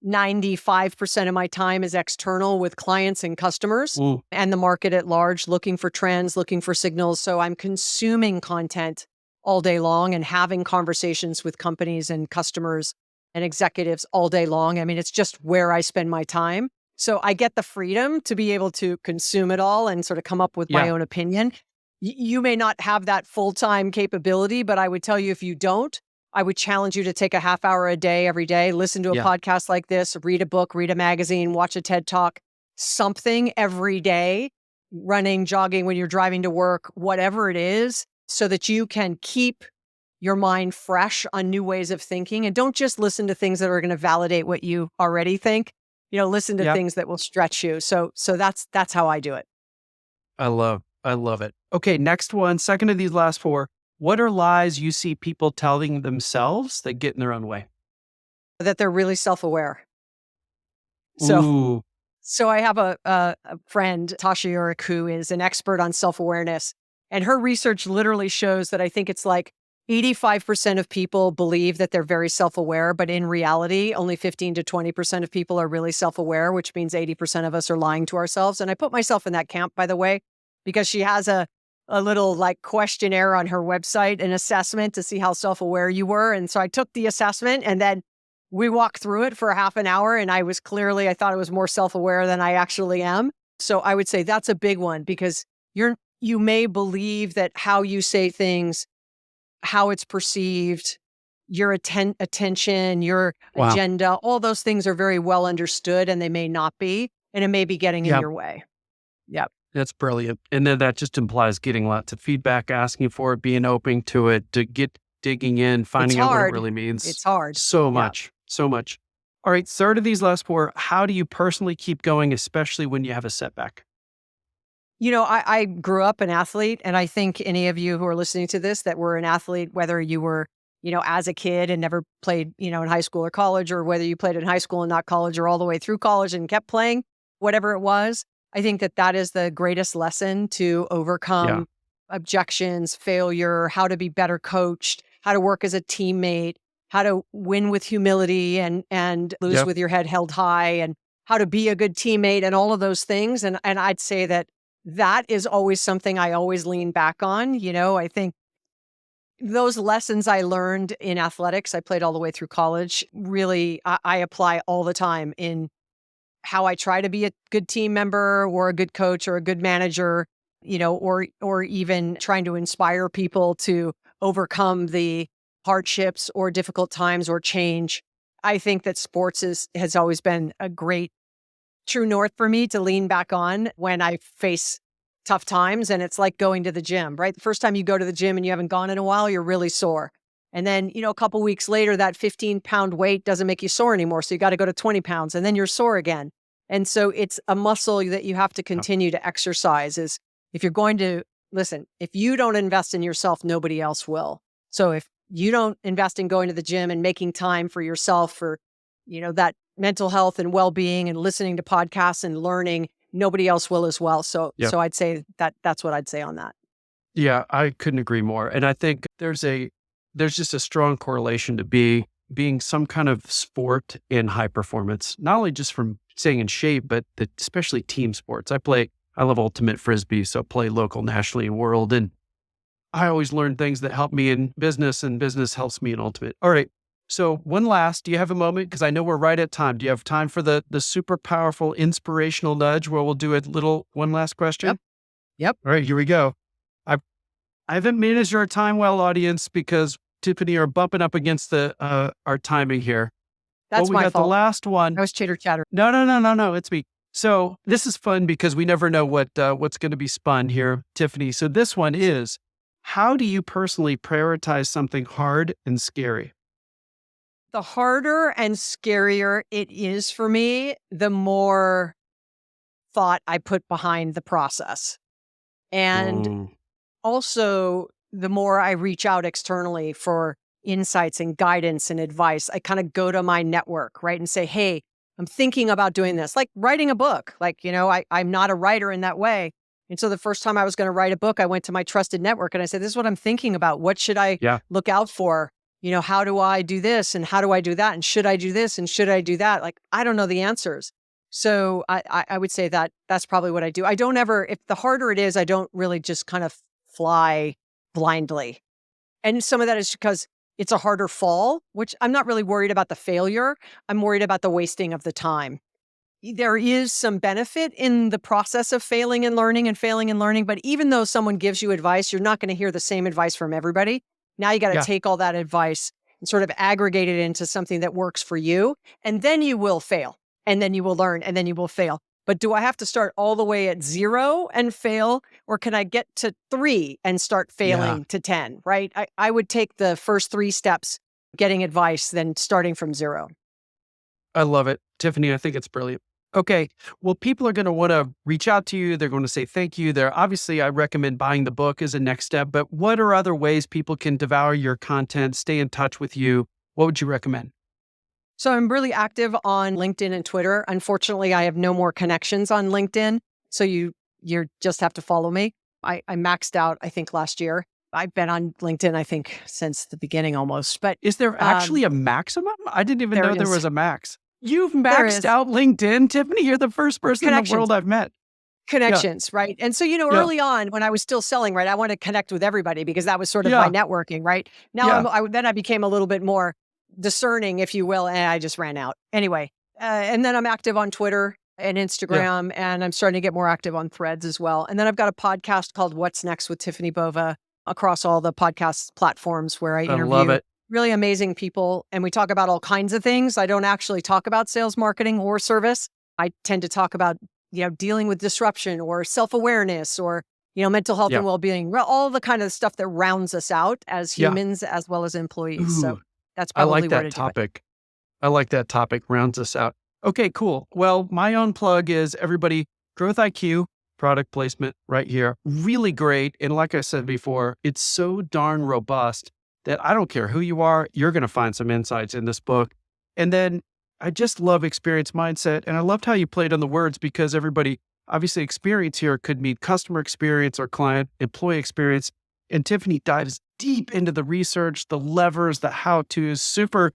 95% of my time is external with clients and customers Ooh, and the market at large, looking for trends, looking for signals. So I'm consuming content all day long and having conversations with companies and customers and executives all day long. I mean, it's just where I spend my time. So I get the freedom to be able to consume it all and sort of come up with my yeah, own opinion. You may not have that full-time capability, but I would tell you if you don't, I would challenge you to take a half hour a day every day, listen to a yeah, podcast like this, read a book, read a magazine, watch a TED Talk, something every day, running, jogging when you're driving to work, whatever it is, so that you can keep your mind fresh on new ways of thinking. And don't just listen to things that are going to validate what you already think. Listen to yeah. things that will stretch you. So that's how I do it. I love it. Okay, next one, second of these last 4. What are lies you see people telling themselves that get in their own way? That they're really self-aware. So Ooh, So I have a friend, Tasha Yurick, who is an expert on self-awareness. And her research literally shows that I think it's like 85% of people believe that they're very self-aware, but in reality, only 15 to 20% of people are really self-aware, which means 80% of us are lying to ourselves. And I put myself in that camp, by the way, because she has a little like questionnaire on her website, an assessment to see how self-aware you were. And so I took the assessment and then we walked through it for a half an hour and I thought I was more self-aware than I actually am. So I would say that's a big one because you may believe that how you say things, how it's perceived, your attention, your wow. agenda, all those things are very well understood and they may not be, and it may be getting in Yeah, your way. Yep. that's brilliant. And then that just implies getting lots of feedback, asking for it, being open to it, to get digging in, It's finding out what it hard. really means. It's hard. So Yeah. much, so much. All right, third of these last 4, how do you personally keep going, especially when you have a setback? I grew up an athlete, and I think any of you who are listening to this that were an athlete, whether you were, as a kid and never played, in high school or college, or whether you played in high school and not college, or all the way through college and kept playing, whatever it was, I think that that is the greatest lesson to Yeah, overcome objections, failure, how to be better coached, how to work as a teammate, how to win with humility and lose yep, with your head held high, and how to be a good teammate, and all of those things. And I'd say that is always something I always lean back on. I think those lessons I learned in athletics, I played all the way through college, really I apply all the time in how I try to be a good team member or a good coach or a good manager, or even trying to inspire people to overcome the hardships or difficult times or change. I think that sports has always been a great true north for me to lean back on when I face tough times. And it's like going to the gym, right? The first time you go to the gym and you haven't gone in a while, you're really sore. And then, a couple weeks later, that 15-pound weight doesn't make you sore anymore. So you got to go to 20 pounds and then you're sore again. And so it's a muscle that you have to yep, continue to exercise. Is if you're going to listen, if you don't invest in yourself, nobody else will. So if you don't invest in going to the gym and making time for yourself for, that mental health and well-being and listening to podcasts and learning, nobody else will as well. So yep. I'd say that's what I'd say on that. Yeah, I couldn't agree more. And I think there's just a strong correlation to being some kind of sport in high performance, not only just from staying in shape, but especially team sports. I love ultimate frisbee, so play local, nationally, and world. And I always learn things that help me in business, and business helps me in ultimate. All right. So one last, do you have a moment? Because I know we're right at time. Do you have time for the super powerful inspirational nudge where we'll do one last Yep. question? Yep. All right, here we go. I I haven't managed our time well, audience, because Tiffani are bumping up against our timing here. Well, That's we my got the fault. last one. I was chitter chatter. No, no, no, no, no. It's me. So this is fun because we never know what's going to be spun here, Tiffani. So this one is: how do you personally prioritize something hard and scary? The harder and scarier it is for me, the more thought I put behind the process. And Mm, also the more I reach out externally for insights and guidance and advice, I kind of go to my network, right? And say, hey, I'm thinking about doing this, like writing a book. Like, I'm not a writer in that way. And so the first time I was going to write a book, I went to my trusted network and I said, this is what I'm thinking about. What should I Yeah. look out for? How do I do this? And how do I do that? And should I do this? And should I do that? Like, I don't know the answers. So I would say that that's probably what I do. I don't ever, if the harder it is, I don't really just kind of fly blindly. And some of that is because it's a harder fall, which I'm not really worried about the failure. I'm worried about the wasting of the time. There is some benefit in the process of failing and learning, but even though someone gives you advice, you're not going to hear the same advice from everybody. Now you got to Yeah. take all that advice and sort of aggregate it into something that works for you, and then you will fail, and then you will learn, and then you will fail. But do I have to start all the way at 0 and fail, or can I get to 3 and start failing to 10, right? I would take the first 3 steps, getting advice, then starting from 0. I love it. Tiffani, I think it's brilliant. Okay. Well, people are going to want to reach out to you. They're going to say thank you. Obviously, I recommend buying the book as a next step, but what are other ways people can devour your content, stay in touch with you? What would you recommend? So I'm really active on LinkedIn and Twitter. Unfortunately, I have no more connections on LinkedIn. So you just have to follow me. I maxed out, I think, last year. I've been on LinkedIn, I think, since the beginning almost. But Is there actually a maximum? I didn't even know there was a max. You've There maxed is. out LinkedIn, Tiffani. You're the first person in the Connections. world I've met. Connections, right? And so, Yeah. early on when I was still selling, right, I wanted to connect with everybody because that was sort of Yeah. my networking, right? Now then I became a little bit more discerning, if you will, and I just ran out. Anyway, and then I'm active on Twitter and Instagram, and I'm starting to get more active on Threads as well. And then I've got a podcast called What's Next with Tiffani Bova across all the podcast platforms where I I love interview it. really amazing people, and we talk about all kinds of things. I don't actually talk about sales, marketing, or service. I tend to talk about dealing with disruption or self-awareness or mental health and well-being, all the kind of stuff that rounds us out as humans as well as employees. Ooh, So that's I probably like where that to do it. topic. I like that topic. Rounds us out. Okay, cool. Well, my own plug is everybody, Growth IQ, product placement right here. Really great. And like I said before, it's so darn robust that I don't care who you are, you're going to find some insights in this book. And then I just love experience mindset. And I loved how you played on the words because everybody, obviously experience here could mean customer experience or client employee experience. And Tiffani dives deep into the research, the levers, the how-tos, super,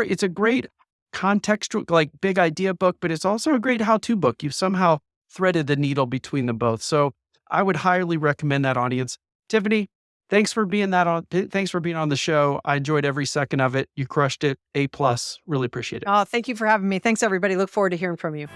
it's a great contextual, like big idea book, but it's also a great how-to book. You've somehow threaded the needle between them both. So I would highly recommend that, audience. Tiffani, thanks for being on the show. I enjoyed every second of it. You crushed it. A+. Really appreciate it. Oh, thank you for having me. Thanks, everybody. Look forward to hearing from you.